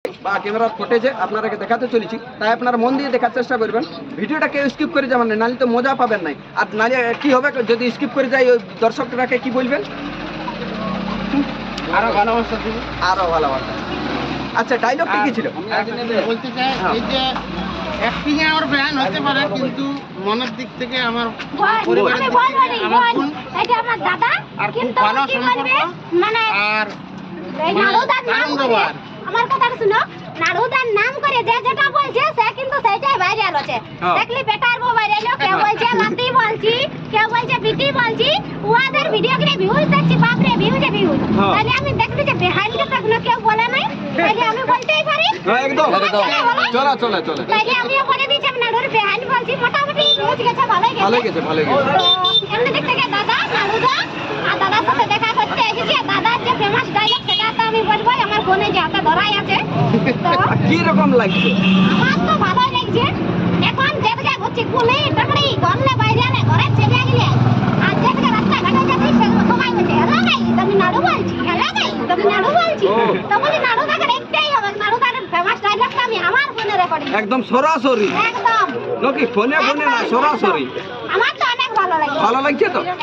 বা ক্যামেরার ফুটেজে আপনারাকে দেখাতে চলেছি, তাই আপনারা মন দিয়ে দেখার চেষ্টা করবেন। ভিডিওটা কেউ স্কিপ করে যাবেন না, নাহলে তো মজা পাবেন নাই। আর নাহলে কি হবে যদি স্কিপ করে যায়, ওই দর্শকটাকে কি বলবেন? আরো ভালোবাসা দিব, আরো ভালোবাসা। আচ্ছা, ডায়লগটা কি ছিল? বলতে চাই এই যে অ্যাক্টিং এ আমার ব্যান হতে পারে, কিন্তু মনের দিক থেকে আমার পরিবারের দিক থেকে আমার বোন এটা আমার দাদা, আর খুব কিন্তু ভালো কি সম্পর্ক। বলবে মানে আর এই নাড়ুদার নাম করে, আমার কথা শুনো, নাড়ুদার নাম করে যে যেটা বলছে সে কিন্তু সেটাই ভাইরাল হচ্ছে। দেখলি বেটার বউ ভাইরাল, কেউ বলছে লাতি বলছি, কেউ বলছে বিটি বলছি, ওদের ভিডিও করে ভিউজ দেখছি, বাপ রে ভিউজে ভিউজ। তাহলে আমি দেখতে যে বিহাইন্ড দ্য তখন কেউ বলে নাই, তাহলে আমি বলতেই পারি। একদম চলো চলো চলো, তাহলে আমিও বলে দিচ্ছি আমি নাড়ুর বিহাইন্ড বলছি, মোটামুটি ভিউজ গেছে, ভালোই গেছে। ভালো গেছে ভালো গেছে। এমনি দিক থেকে দাদা নাড়ুদা আর দাদার সাথে দেখা করতে এসেছি। দাদার যে ফেমাস ডায়লগ সেটা তো আমি বলবো, আমার ফোনে যে হাতে ধরাই আছে। তো কি রকম লাগছে? আমার তো ভালো লাগছে। এখন যেদিকে ঘুরছি কুলি টাকড়ি গমলে বাইরে আলে ঘরে চলে গেলে, আর যেদিকে রাস্তা ঘাটে যাচ্ছি সেগুলো সবাই বলছে হ্যালো গাইস আমি নাড়ু বলছি, হ্যালো গাইস আমি নাড়ু বলছি। তো বলি নাড়ুদাকে দেখতেই হবে, নাড়ুদার ফেমাস ডায়লগটা আমি আমার ফোনে রেকর্ডিং একদম সরাসরি একদম নাকি? ফোনে ফোনে না, সরাসরি। আমার তো অনেক ভালো লাগে। ভালো লাগছে তো?